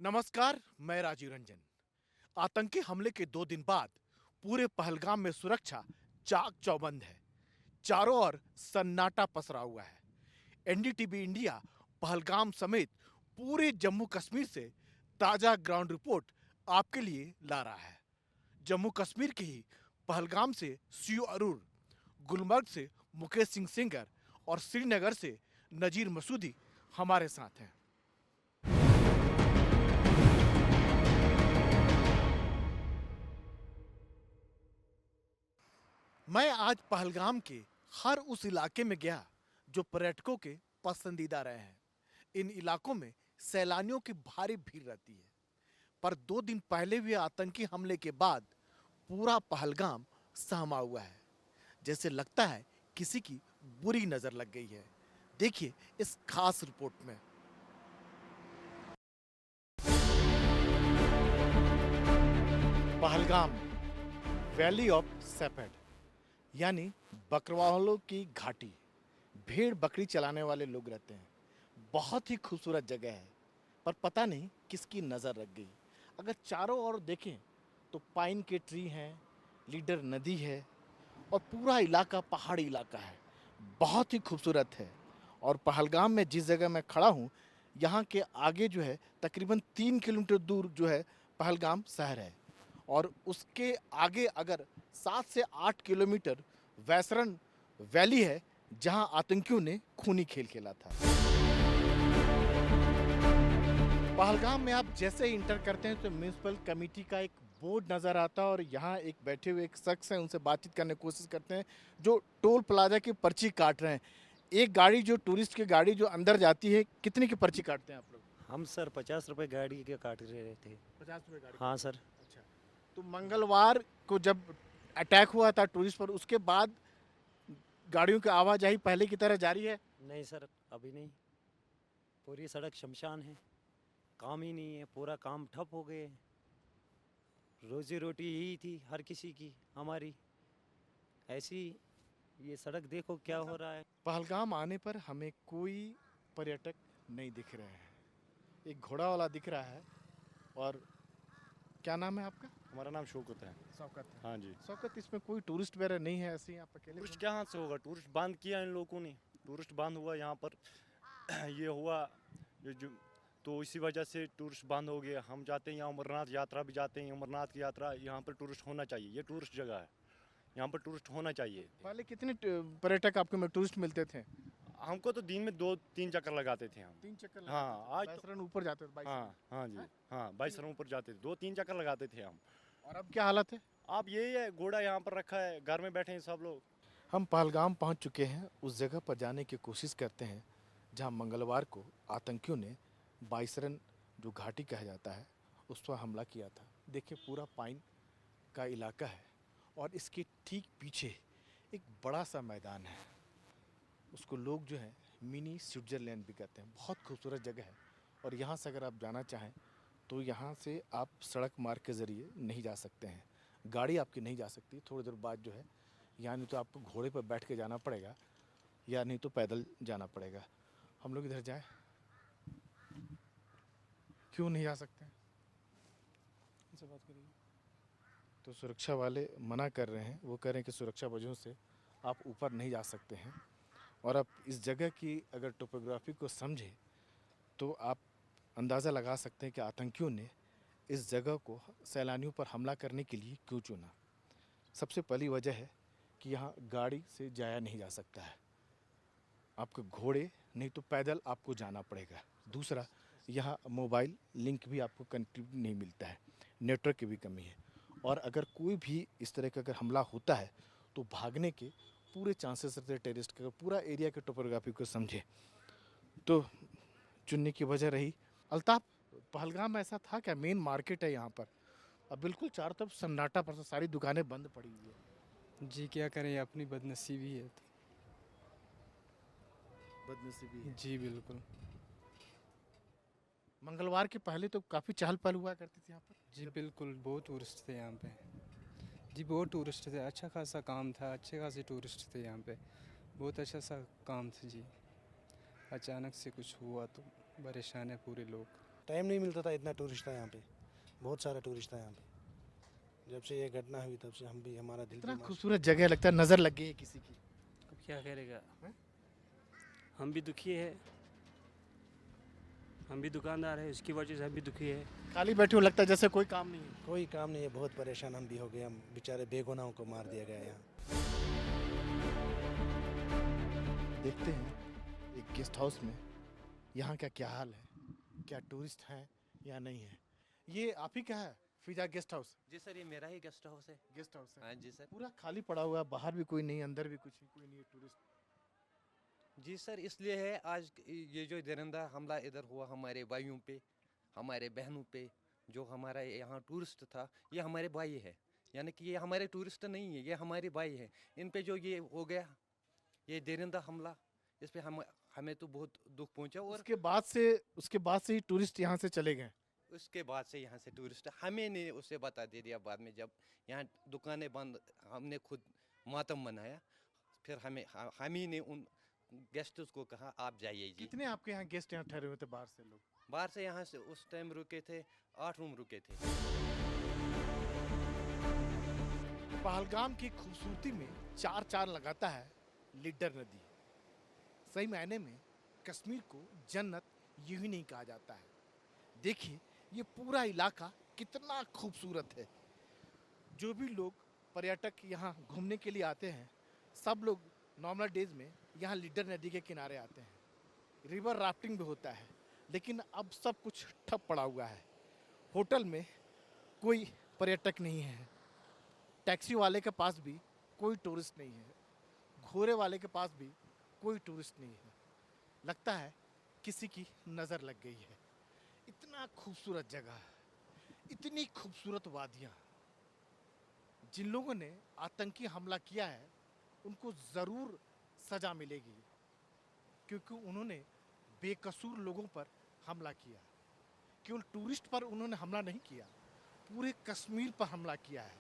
नमस्कार, मैं राजीव रंजन। आतंकी हमले के 2 दिन बाद पूरे पहलगाम में सुरक्षा चाक चौबंद है। चारों ओर सन्नाटा पसरा हुआ है। एनडीटीवी इंडिया पहलगाम समेत पूरे जम्मू कश्मीर से ताजा ग्राउंड रिपोर्ट आपके लिए ला रहा है। जम्मू कश्मीर के ही पहलगाम से सीयू अरूर, गुलमर्ग से मुकेश सिंह सेंगर और श्रीनगर से नजीर मसूदी हमारे साथ हैं। मैं आज पहलगाम के हर उस इलाके में गया जो पर्यटकों के पसंदीदा रहे हैं। इन इलाकों में सैलानियों की भारी भीड़ रहती है, पर 2 दिन पहले हुए आतंकी हमले के बाद पूरा पहलगाम सहमा हुआ है। जैसे लगता है किसी की बुरी नजर लग गई है। देखिए इस खास रिपोर्ट में। पहलगाम, वैली ऑफ सेफेड, यानी बकरवालों की घाटी। भेड़ बकरी चलाने वाले लोग रहते हैं। बहुत ही खूबसूरत जगह है, पर पता नहीं किसकी नज़र लग गई। अगर चारों ओर देखें तो पाइन के ट्री हैं, लीडर नदी है और पूरा इलाका पहाड़ी इलाका है। बहुत ही खूबसूरत है। और पहलगाम में जिस जगह मैं खड़ा हूँ, यहाँ के आगे जो है तकरीबन 3 किलोमीटर दूर जो है पहलगाम शहर है। और उसके आगे अगर 7 से 8 किलोमीटर वैसरन वैली है, जहां आतंकियों ने खूनी खेल खेला था। पहलगाम में आप जैसे ही इंटर करते हैं तो म्यूनिसिपल कमेटी का एक बोर्ड नज़र आता है और यहाँ एक बैठे हुए एक शख्स हैं, उनसे बातचीत करने की कोशिश करते हैं जो टोल प्लाजा की पर्ची काट रहे हैं। एक गाड़ी जो टूरिस्ट की गाड़ी जो अंदर जाती है, कितने की पर्ची काटते हैं आप लोग? हम सर 50 रुपए गाड़ी के काट रहे थे। 50 रुपये गाड़ी हाँ काटते सर। हैं। अच्छा, तो मंगलवार को जब अटैक हुआ था टूरिस्ट पर, उसके बाद गाड़ियों की आवाजाही पहले की तरह जारी है? नहीं सर, अभी नहीं। पूरी सड़क शमशान है, काम ही नहीं है, पूरा काम ठप हो गए। रोजी रोटी यही थी हर किसी की, हमारी ऐसी। ये सड़क देखो क्या हो रहा है। पहलगाम आने पर हमें कोई पर्यटक नहीं दिख रहे हैं। एक घोड़ा वाला दिख रहा है। और क्या नाम है आपका? हमारा नाम शौकत है। शौकत है। हाँ जी। शौकत, इसमें कोई टूरिस्ट वगैरह नहीं है, ऐसे ही आप अकेले टूरिस्ट कहाँ से होगा? टूरिस्ट बांध किया इन लोगों ने। टूरिस्ट बांध हुआ यहाँ पर। ये हुआ ये जो, तो इसी वजह से टूरिस्ट बांध हो गया। हम जाते हैं यहाँ, अमरनाथ यात्रा भी जाते हैं। अमरनाथ की यात्रा यहाँ पर टूरिस्ट होना चाहिए। ये टूरिस्ट जगह है, यहाँ पर टूरिस्ट होना चाहिए। पहले कितने पर्यटक आपको में टूरिस्ट मिलते थे? हमको तो दिन में 2-3 चक्कर लगाते थे हम। 3 चक्कर हाँ लगाते थे। आज तो। बैसरन ऊपर जाते थे, हाँ हाँ जी। हाँ? हाँ 22 सरों पर जाते थे, 2-3 चक्कर लगाते थे हम। और अब क्या हालत है? आप यही है, घोड़ा यहाँ पर रखा है, घर में बैठे हैं सब लोग। हम पहलगाम पहुंच चुके हैं। उस जगह पर जाने की कोशिश करते हैं जहां मंगलवार को आतंकियों ने बाइसरन, जो घाटी कहा जाता है, उस पर हमला किया था। देखिए पूरा पाइन का इलाका है और इसके ठीक पीछे एक बड़ा सा मैदान है। उसको लोग जो है मिनी स्विट्ज़रलैंड भी कहते हैं। बहुत खूबसूरत जगह है। और यहाँ से अगर आप जाना चाहें तो यहाँ से आप सड़क मार्ग के ज़रिए नहीं जा सकते हैं। गाड़ी आपकी नहीं जा सकती। थोड़ी देर बाद जो है, या नहीं तो आपको घोड़े पर बैठ के जाना पड़ेगा, या नहीं तो पैदल जाना पड़ेगा। हम लोग इधर जाएं? क्यों नहीं जा सकते हैं? इनसे बात करिए। तो सुरक्षा वाले मना कर रहे हैं। वो कह रहे हैं कि सुरक्षा वजहों से आप ऊपर नहीं जा सकते हैं। और आप इस जगह की अगर टोपोग्राफी को समझें तो आप अंदाज़ा लगा सकते हैं कि आतंकियों ने इस जगह को सैलानियों पर हमला करने के लिए क्यों चुना। सबसे पहली वजह है कि यहाँ गाड़ी से जाया नहीं जा सकता है। आपके घोड़े नहीं तो पैदल आपको जाना पड़ेगा। दूसरा, यहाँ मोबाइल लिंक भी आपको कनेक्टिव नहीं मिलता है, नेटवर्क की भी कमी है। और अगर कोई भी इस तरह का अगर हमला होता है तो भागने के पूरे चांसेस रहते हैं। टेररिस्ट का पूरा एरिया के टोपोग्राफी को समझे तो चुनने की वजह रही। अल्ताफ, पहलगाम में ऐसा था क्या? मेन मार्केट है यहाँ पर, अब बिल्कुल चारों तरफ सन्नाटा पर, सारी दुकानें बंद पड़ी हुई है। जी क्या करें, अपनी बदनसीबी है तो। बदनसीबी है। जी बिल्कुल। मंगलवार के पहले तो काफ़ी चहल पहल हुआ करती थी यहाँ पर। जी बिल्कुल, बहुत टूरिस्ट थे यहाँ पे। जी बहुत टूरिस्ट थे, अच्छा खासा काम था, अच्छे खासे टूरिस्ट थे यहाँ पे। बहुत अच्छा सा काम था जी। अचानक से कुछ हुआ तो परेशान है पूरे लोग। टाइम नहीं मिलता था, इतना टूरिस्ट था यहाँ पे, बहुत सारा टूरिस्ट था यहाँ पे। जब से ये घटना हुई तब से हम भी, हमारा दिल इतना भी खूबसूरत जगह है, लगता है नज़र लग गई है किसी की। अब क्या करेगा, हैं? हम भी दुखी है, हम भी दुकानदार है, उसकी वजह से हम भी दुखी है। खाली बैठे हो, लगता है जैसे कोई काम नहीं है। कोई काम नहीं है, बहुत परेशान हम भी हो गए। हम बेचारे बेगुनाहों को मार दिया गया यहाँ। देखते हैं एक गेस्ट हाउस में यहाँ का क्या हाल है, क्या टूरिस्ट हैं या नहीं है। ये आप ही का है फिजा गेस्ट हाउस? जी सर, ये मेरा ही गेस्ट हाउस है। गेस्ट हाउस है हाँ जी सर। पूरा खाली पड़ा हुआ है, बाहर भी कोई नहीं, अंदर भी कुछ नहीं, कोई नहीं है टूरिस्ट। जी सर, इसलिए है आज ये जो दरिंदा हमला इधर हुआ हमारे भाइयों पे, हमारे बहनों पे, जो हमारा यहाँ टूरिस्ट था, ये हमारे भाई है। यानी कि ये हमारे टूरिस्ट नहीं है, ये हमारे भाई है। इन पे जो ये हो गया, ये दरिंदा हमला, इस पे हमें तो बहुत दुख पहुंचा। और उसके बाद से ही टूरिस्ट यहाँ से चले गए। उसके बाद से यहाँ से टूरिस्ट हमें ने उसे बता दे दिया बाद में, जब यहाँ दुकानें बंद, हमने खुद मातम मनाया। फिर हम ही ने उन गेस्ट्स को कहा आप जाइए जी। कितने आपके यहाँ गेस्ट यहाँ ठहरे हुए थे बाहर से लोग? बाहर से यहाँ से उस टाइम रुके थे, 8 रूम रुके थे। पहलगाम की खूबसूरती में चार चांद लगाता है लीडर नदी। सही मायने में कश्मीर को जन्नत यूं ही नहीं कहा जाता है। देखिए ये पूरा इलाका कितना खूबसूरत है। जो भी लोग पर्यटक यहाँ घूमने के लिए आते हैं, सब लोग नॉर्मल डेज में यहाँ लीडर नदी के किनारे आते हैं। रिवर राफ्टिंग भी होता है, लेकिन अब सब कुछ ठप पड़ा हुआ है। होटल में कोई पर्यटक नहीं है, टैक्सी वाले के पास भी कोई टूरिस्ट नहीं है, घोड़े वाले के पास भी कोई टूरिस्ट नहीं है। लगता है किसी की नज़र लग गई है। इतना खूबसूरत जगह, इतनी खूबसूरत वादियाँ। जिन लोगों ने आतंकी हमला किया है उनको ज़रूर सज़ा मिलेगी, क्योंकि उन्होंने बेकसूर लोगों पर हमला किया। केवल टूरिस्ट पर उन्होंने हमला नहीं किया, पूरे कश्मीर पर हमला किया है,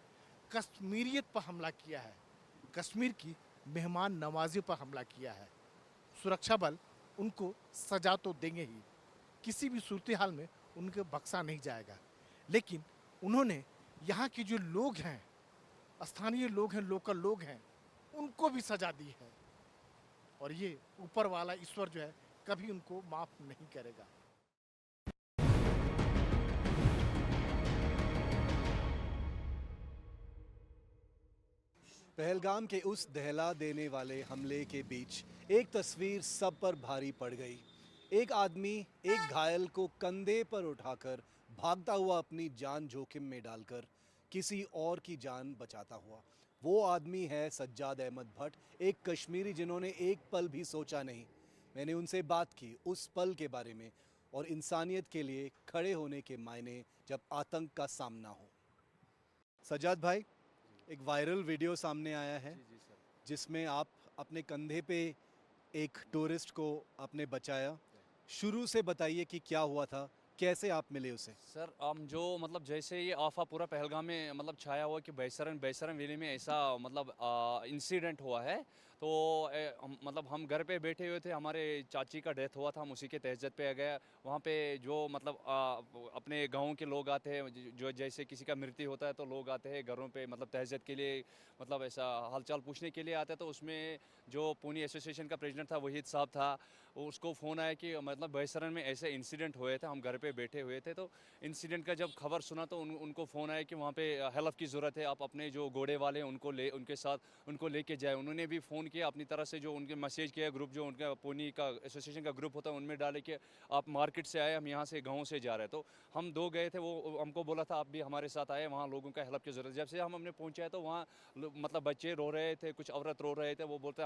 कश्मीरियत पर हमला किया है, कश्मीर की मेहमान नवाजी पर हमला किया है। सुरक्षा बल उनको सजा तो देंगे ही, किसी भी सूरत हाल में उनको बख्शा नहीं जाएगा। लेकिन उन्होंने यहाँ के जो लोग हैं, स्थानीय लोग हैं, लोकल लोग हैं, उनको भी सजा दी है। और ये ऊपर वाला ईश्वर जो है कभी उनको माफ नहीं करेगा। पहलगाम के उस दहला देने वाले हमले के बीच एक तस्वीर सब पर भारी पड़ गई। एक आदमी एक घायल को कंधे पर उठाकर भागता हुआ अपनी जान जोखिम में डालकर किसी और की जान बचाता हुआ। वो आदमी है सज्जाद अहमद भट्ट, एक कश्मीरी जिन्होंने एक पल भी सोचा नहीं। मैंने उनसे बात की उस पल के बारे में और इंसानियत के लिए खड़े होने के मायने जब आतंक का सामना हो। सज्जाद भाई, एक वायरल वीडियो सामने आया है जिसमें आप अपने कंधे पे एक टूरिस्ट को आपने बचाया। शुरू से बताइए कि क्या हुआ था, कैसे आप मिले उसे? सर हम जो मतलब जैसे ये आफा पूरा पहलगाम में मतलब छाया हुआ कि बैसरन वैली में ऐसा मतलब इंसिडेंट हुआ है। तो मतलब हम घर पे बैठे हुए थे, हमारे चाची का डेथ हुआ था, हम उसी के तहज़्ज़त पे आ गए। वहाँ पे जो मतलब अपने गाँव के लोग आते हैं, जो जैसे किसी का मृत्यु होता है तो लोग आते हैं घरों पे मतलब तहज़्ज़त के लिए, मतलब ऐसा हालचाल पूछने के लिए आते हैं। तो उसमें जो पूनी एसोसिएशन का प्रेसिडेंट था वहीद साहब था, उसको फ़ोन आया कि मतलब बैसरन में ऐसे इंसिडेंट हुए थे। हम घर पे बैठे हुए थे, तो इंसिडेंट का जब खबर सुना तो उनको फ़ोन आया कि वहाँ पे हेल्प की ज़रूरत है, आप अपने जो घोड़े वाले उनके साथ उनको लेके जाए। उन्होंने भी फ़ोन किया अपनी तरफ से, जो उनके मैसेज किया ग्रुप, जो उनका पूनी का एसोसिएशन का ग्रुप होता है उनमें डाले कि आप मार्केट से आए, हम यहाँ से गाँव से जा रहे हैं। तो हम दो गए थे, वो हमको बोला था आप भी हमारे साथ आए, वहाँ लोगों का हेल्प की ज़रूरत। जब से हमने पहुँचा तो वहाँ मतलब बच्चे रो रहे थे, कुछ औरत रो रहे थे, वो बोलते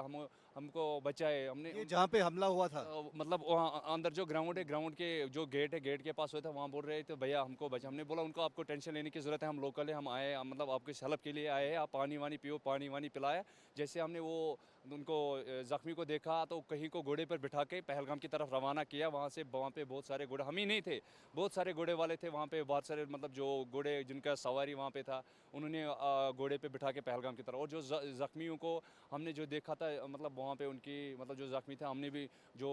हमको बचाए। हमने ये जहाँ पे हमला हुआ था मतलब वहाँ अंदर जो ग्राउंड है, ग्राउंड के जो गेट है, गेट के पास हुआ था, वहाँ बोल रहे थे भैया हमको बचा। हमने बोला उनको आपको टेंशन लेने की ज़रूरत है, हम लोकल है, हम आए मतलब आपकी हेल्प के लिए आए हैं, आप पानी वानी पियो, पानी वानी पिलाया। जैसे हमने वो उनको ज़ख्मी को देखा तो कहीं को घोड़े पर बिठा के पहलगाम की तरफ रवाना किया। वहाँ पे बहुत सारे घोड़े, हम ही नहीं थे, बहुत सारे घोड़े वाले थे वहाँ पे, बहुत सारे मतलब जो घोड़े जिनका सवारी वहाँ पे था उन्होंने घोड़े पे बिठा के पहलगाम की तरफ। और जो ज़ख्मियों को हमने जो देखा था, मतलब वहाँ पे उनकी मतलब जो ज़ख्मी थे, हमने भी जो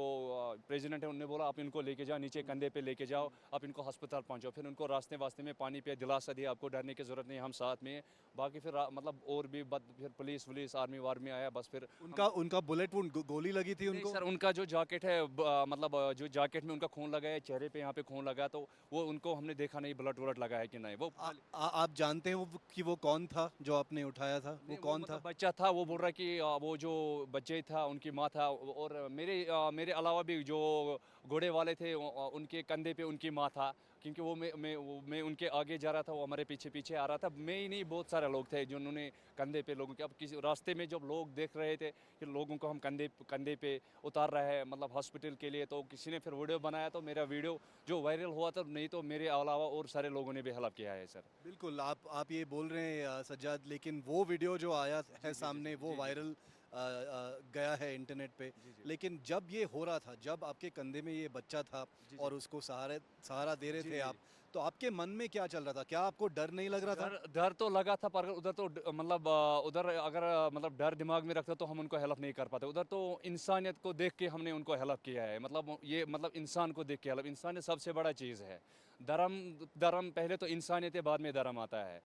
प्रेसिडेंट है उन्होंने बोला आप इनको लेके जाओ, नीचे कंधे पे लेके जाओ, आप इनको अस्पताल पहुँचाओ। फिर उनको रास्ते में पानी पे दिलासा दिया, आपको डरने की ज़रूरत नहीं, हम साथ में हैं। बाकी फिर मतलब और भी फिर पुलिस आर्मी वार्मी आया, बस फिर उनका बुलेट वुंड गोली लगी थी उनको? सर उनका जो जैकेट है मतलब जो जैकेट में उनका खून लगा है, चेहरे पे यहाँ पे खून लगा, तो वो उनको हमने देखा नहीं ब्लड व्लड लगा है कि नहीं। वो आप जानते हैं कि वो कौन था जो आपने उठाया था? वो कौन था? मतलब बच्चा था, वो बोल रहा है कि वो जो बच्चे था उनकी माँ था, और मेरे अलावा भी जो घोड़े वाले थे उनके कंधे पे उनकी माँ था, क्योंकि मैं उनके आगे जा रहा था, वो हमारे पीछे आ रहा था। मैं ही नहीं, बहुत सारे लोग थे जिन्होंने कंधे पे लोगों के, अब किसी रास्ते में जब लोग देख रहे थे कि लोगों को हम कंधे पे उतार रहे हैं मतलब हॉस्पिटल के लिए, तो किसी ने फिर वीडियो बनाया, तो मेरा वीडियो जो वायरल हुआ था, नहीं तो मेरे अलावा और सारे लोगों ने भी हेल्प किया है सर। बिल्कुल, आप ये बोल रहे हैं सज्जाद, लेकिन वो वीडियो जो आया है सामने वो वायरल गया है इंटरनेट पे। लेकिन जब ये हो रहा था, जब आपके कंधे में ये बच्चा था और उसको सहारा दे रहे थे आप, तो आपके मन में क्या चल रहा था? क्या आपको डर नहीं लग रहा था? डर तो लगा था, पर उधर तो मतलब उधर अगर मतलब डर दिमाग में रखते तो हम उनको हेल्प नहीं कर पाते। उधर तो इंसानियत को देख के हमने उनको हेल्प किया है, मतलब ये मतलब इंसान को देख के हेल्प, इंसानियत सबसे बड़ा चीज़ है। धर्म पहले तो इंसानियत है, बाद में धर्म आता है।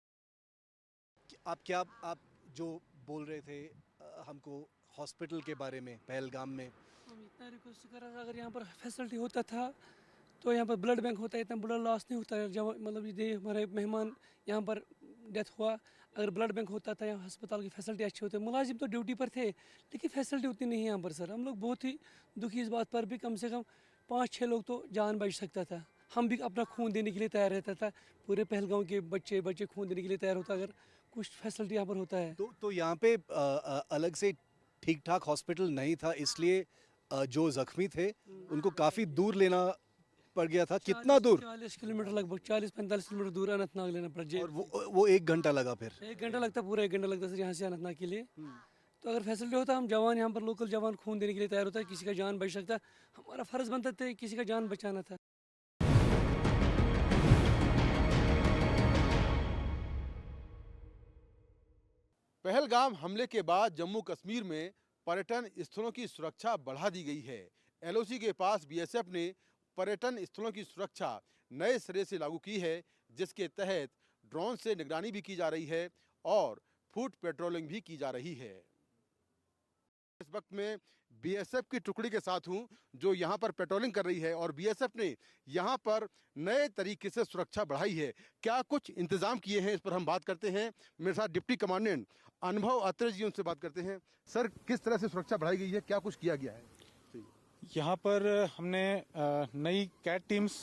आप जो बोल रहे थे हमको हॉस्पिटल के बारे में पहलगाम में, हम इतना रिक्वेस्ट कर रहा था, अगर यहाँ पर फैसिलिटी होता था तो यहाँ पर ब्लड बैंक होता है, इतना बड़ा लॉस नहीं होता है। जब मतलब ये हमारे मेहमान यहाँ पर डेथ हुआ, अगर ब्लड बैंक होता था, यहाँ अस्पताल की फैसिलिटी अच्छी होती है। मुलाजिम तो ड्यूटी पर थे, लेकिन फैसिलिटी उतनी नहीं है यहाँ पर सर। हम लोग बहुत ही दुखी इस बात पर भी, कम से कम 5-6 लोग तो जान बच सकता था। हम भी अपना खून देने के लिए तैयार रहता था, पूरे पहलगाम के बच्चे खून देने के लिए तैयार होता अगर कुछ फैसिलिटी यहाँ पर होता है। तो यहाँ पे अलग से ठीक ठाक हॉस्पिटल नहीं था, इसलिए जो जख्मी थे उनको काफ़ी दूर लेना पड़ गया था। कितना दूर? 40 किलोमीटर, लगभग 40-45 किलोमीटर दूर अनंतनाग लेना पड़ा। और वो 1 घंटा लगा? फिर 1 घंटा लगता, पूरा 1 घंटा लगता सर यहाँ से अनंतनाग के लिए। तो अगर फैसिलिटी होता, हम जवान यहाँ पर लोकल जवान खून देने के लिए तैयार होता है, किसी का जान बच सकता, हमारा फ़र्ज़ बनता था किसी का जान बचाना था। पहलगाम हमले के बाद जम्मू कश्मीर में पर्यटन स्थलों की सुरक्षा बढ़ा दी गई है। एलओसी के पास बीएसएफ ने पर्यटन स्थलों की सुरक्षा नए सिरे से लागू की है, जिसके तहत ड्रोन से निगरानी भी की जा रही है और फुट पेट्रोलिंग भी की जा रही है। इस वक्त में बीएसएफ की टुकड़ी के साथ हूं जो यहां पर पेट्रोलिंग कर रही है और बीएसएफ ने यहां पर नए तरीके से सुरक्षा बढ़ाई है। क्या कुछ इंतजाम किए हैं, इस पर हम बात करते हैं। मेरे साथ डिप्टी कमांडेंट अनुभव अत्रे जी, उनसे बात करते हैं। सर, किस तरह से सुरक्षा बढ़ाई गई है, क्या कुछ किया गया है? यहाँ पर हमने नई कैट टीम्स,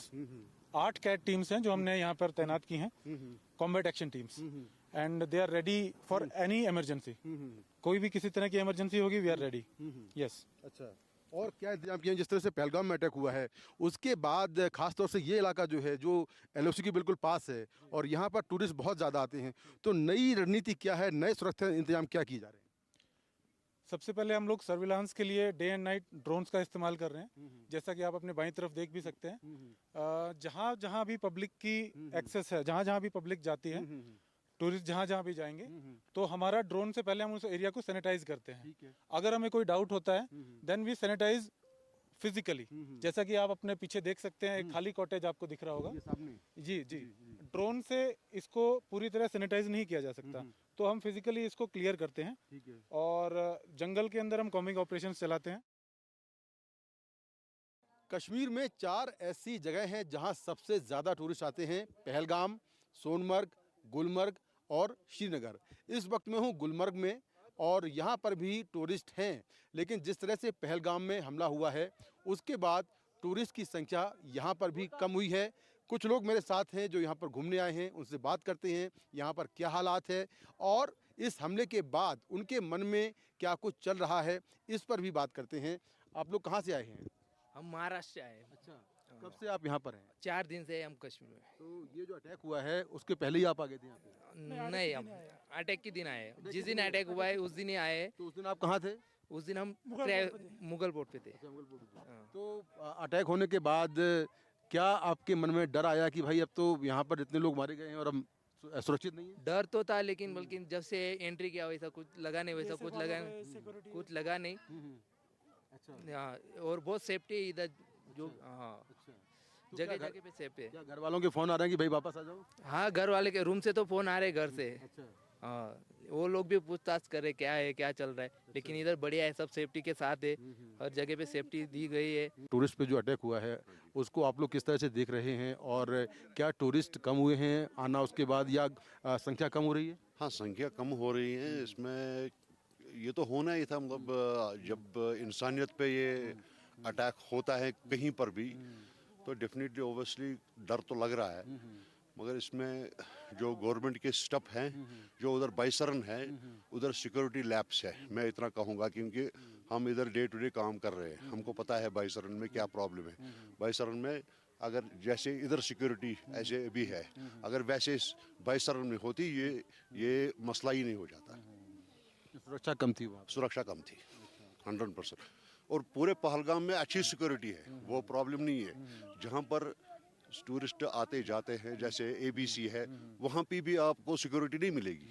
8 कैट टीम्स हैं जो हमने यहाँ पर तैनात की हैं, combat action teams, and they are ready for any emergency. कोई भी किसी तरह की इमरजेंसी होगी, वी आर रेडी। यस। अच्छा, और क्या इंतजाम किए? जिस तरह से पहलगाम में अटैक हुआ है उसके बाद खासतौर से ये इलाका जो है जो एलओसी के बिल्कुल पास है और यहाँ पर टूरिस्ट बहुत ज़्यादा आते हैं, तो नई रणनीति क्या है, नए सुरक्षा इंतजाम क्या किए जा रहे हैं? सबसे पहले हम लोग सर्विलांस के लिए डे एंड नाइट ड्रोन्स का इस्तेमाल कर रहे हैं, जैसा कि आप अपने बाईं तरफ देख भी सकते हैं। जहाँ जहाँ भी पब्लिक की एक्सेस है, जहाँ जहाँ भी पब्लिक जाती है, टूरिस्ट जहाँ जहाँ भी जाएंगे, तो हमारा ड्रोन से पहले हम उस एरिया को सैनिटाइज करते हैं। अगर हमें कोई डाउट होता है देन वी सैनिटाइज फिजिकली, जैसा कि आप अपने पीछे देख सकते हैं, एक खाली कॉटेज आपको दिख रहा होगा। जी जी, ड्रोन से इसको पूरी तरह सैनिटाइज नहीं किया जा सकता, तो हम फिजिकली इसको क्लियर करते हैं और जंगल के अंदर हम कॉम्बिंग ऑपरेशंस चलाते हैं। कश्मीर में 4 ऐसी जगह हैं जहां सबसे ज़्यादा टूरिस्ट आते हैं: पहलगाम, सोनमर्ग, गुलमर्ग और श्रीनगर। इस वक्त में हूँ गुलमर्ग में और यहाँ पर भी टूरिस्ट हैं, लेकिन जिस तरह से पहलगाम में हमला हुआ है उसके बाद टूरिस्ट की संख्या यहाँ पर भी कम हुई है। कुछ लोग मेरे साथ हैं जो यहाँ पर घूमने आए हैं, उनसे बात करते हैं यहाँ पर क्या हालात है और इस हमले के बाद उनके मन में क्या कुछ चल रहा है, इस पर भी बात करते हैं। आप लोग कहाँ से आए हैं? हम महाराष्ट्र से आए। अच्छा, कब से आप यहाँ पर हैं? 4 दिन से हम कश्मीर में। तो ये जो अटैक हुआ है उसके पहले ही आप आ गए थे यहाँ पे? नहीं, हम अटैक के दिन आए। जिस दिन अटैक हुआ है उस दिन ही आए। तो उस दिन आप कहाँ थे? उस दिन हम मुगल बोर्ड पे थे। हाँ। तो अटैक होने के बाद क्या आपके मन में डर आया कि भाई अब तो यहाँ पर इतने लोग मारे गए हैं और हम सुरक्षित नहीं है? डर तो था, लेकिन बल्कि जब से एंट्री किया वैसा कुछ लगा नहीं, वैसा कुछ लगा नहीं। अच्छा। हाँ, और बहुत सेफ्टी है इधर जो। हाँ, तो जगह जगह पे सेफ्टी है। क्या घर वालों के फोन आ रहे हैं कि भाई वापस आ जाओ? हाँ, घर वाले के रूम से तो फोन आ रहे, घर से। अच्छा। हाँ, वो लोग भी पूछताछ कर रहे क्या है, क्या चल रहा है, लेकिन इधर बढ़िया है, सब सेफ्टी के साथ है, हर जगह पे सेफ्टी दी गई है। टूरिस्ट पे जो अटैक हुआ है उसको आप लोग किस तरह से देख रहे हैं, और क्या टूरिस्ट कम हुए हैं आना उसके बाद, या संख्या कम हो रही है? हाँ, संख्या कम हो रही है। इसमें ये तो होना ही था, मतलब जब इंसानियत पे ये अटैक होता है कहीं पर भी तो डेफिनेटली ओबियसली डर तो लग रहा है, मगर इसमें जो गवर्नमेंट के स्टेप हैं, जो उधर बाइसरन है, उधर सिक्योरिटी लैब्स है, मैं इतना कहूँगा, क्योंकि हम इधर डे टू डे काम कर रहे हैं, हमको पता है बाइसरन में क्या प्रॉब्लम है। बाइसरन में अगर जैसे इधर सिक्योरिटी ऐसे भी है, अगर वैसे बाइसरन में होती ये मसला ही नहीं हो जाता। सुरक्षा कम थी वहाँ? सुरक्षा कम थी 100%। और पूरे पहलगाम में अच्छी सिक्योरिटी है, वो प्रॉब्लम नहीं है। जहाँ पर टूरिस्ट आते जाते हैं जैसे ABC है, वहाँ पे भी आपको सिक्योरिटी नहीं मिलेगी।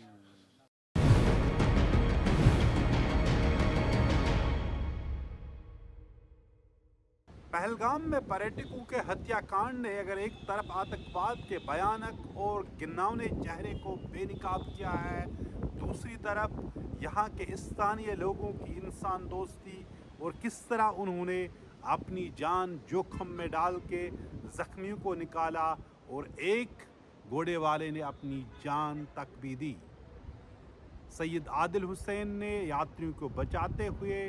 पहलगाम में पर्यटकों के हत्याकांड ने अगर एक तरफ आतंकवाद के भयानक और घिनौने चेहरे को बेनकाब किया है, दूसरी तरफ यहाँ के स्थानीय लोगों की इंसान दोस्ती और किस तरह उन्होंने अपनी जान जोखिम में डाल के जख्मियों को निकाला, और एक घोड़े वाले ने अपनी जान तक भी दी। सैयद आदिल हुसैन ने यात्रियों को बचाते हुए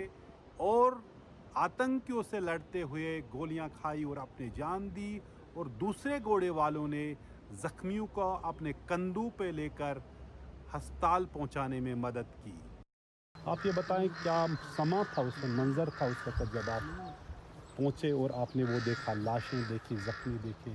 और आतंकियों से लड़ते हुए गोलियां खाई और अपनी जान दी, और दूसरे घोड़े वालों ने जख्मियों को अपने कंधों पे लेकर अस्पताल पहुंचाने में मदद की। आप ये बताएं क्या समा था, उसमें मंजर था उस वक्त जब आप पहुंचे और आपने वो देखा, लाशें देखी, जख्मी देखे?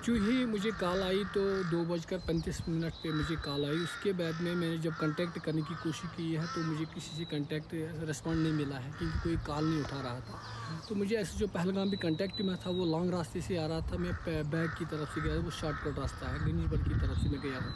जो ही मुझे कॉल आई तो 2:35 पे मुझे कॉल आई। उसके बाद में मैंने जब कांटेक्ट करने की कोशिश की है तो मुझे किसी से कांटेक्ट रिस्पॉन्ड नहीं मिला है, क्योंकि कोई कॉल नहीं उठा रहा था। तो मुझे ऐसे जो पहलगाम भी कांटेक्ट में था वो लॉन्ग रास्ते से आ रहा था, मैं बैग की तरफ से गया, वो शॉर्टकट रास्ता है, गंजबल की तरफ से मैं गया हूँ।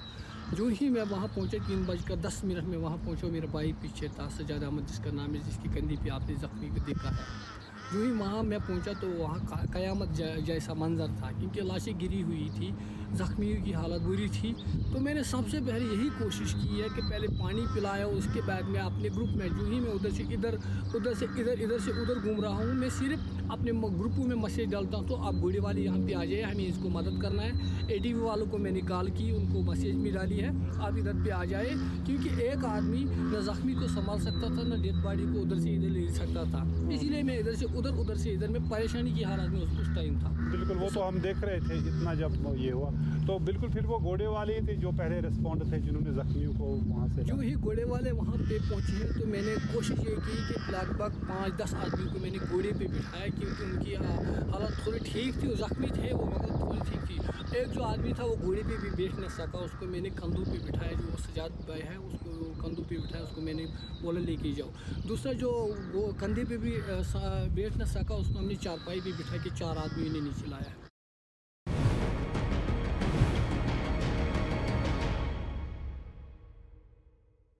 जो ही मैं वहाँ पहुँचा 3:10 में वहाँ पहुँचा, मेरा भाई पीछे था, सजाद अहमद जिसका नाम है, जिसकी कंधी पे आपने जख्मी को देखा है। जो ही वहाँ मैं पहुँचा तो वहाँ क़यामत जैसा मंजर था, क्योंकि लाशें गिरी हुई थी, ज़ख्मियों की हालत बुरी थी। तो मैंने सबसे पहले यही कोशिश की है कि पहले पानी पिलाया, उसके बाद मैं अपने ग्रुप में, जो ही मैं उधर से इधर से उधर घूम रहा हूँ, मैं सिर्फ अपने ग्रुपों में मैसेज डालता हूँ तो आप घोड़े वाले यहाँ पे आ जाइए, हमें इसको मदद करना है। ATV वालों को मैंने कॉल की, उनको मैसेज भी डाली है, आप इधर पे आ जाए, क्योंकि एक आदमी न ज़ख्मी को संभाल सकता था, न डेड बॉडी को उधर से इधर ले सकता था। इसीलिए मैं इधर से इधर में परेशानी की हालत में उस टाइम था। बिल्कुल, वो तो हम देख रहे थे इतना जब ये हुआ तो बिल्कुल। फिर वो घोड़े वाले थे जो पहले रिस्पॉन्ड थे, जिन्होंने जख्मियों को वहाँ से, जो ही घोड़े वाले वहाँ पे पहुँचे तो मैंने कोशिश ये की कि लगभग 5-10 आदमी को मैंने घोड़े पे बिठाया, क्योंकि उनकी हालत थोड़ी ठीक थी, वो जख्मी थे, वो मतलब थोड़ी ठीक थी। एक जो आदमी था वो घोड़े पे भी बैठ न सका, उसको मैंने कंधों पे बिठाया, जो सजाद भाई है उसको कंधों पे बिठाया, उसको मैंने बोला लेके जाओ। दूसरा जो वो कंधे पे भी बैठ न सका, उसको हमने चारपाई पे बिठा के 4 आदमी ने नीचे लाया है।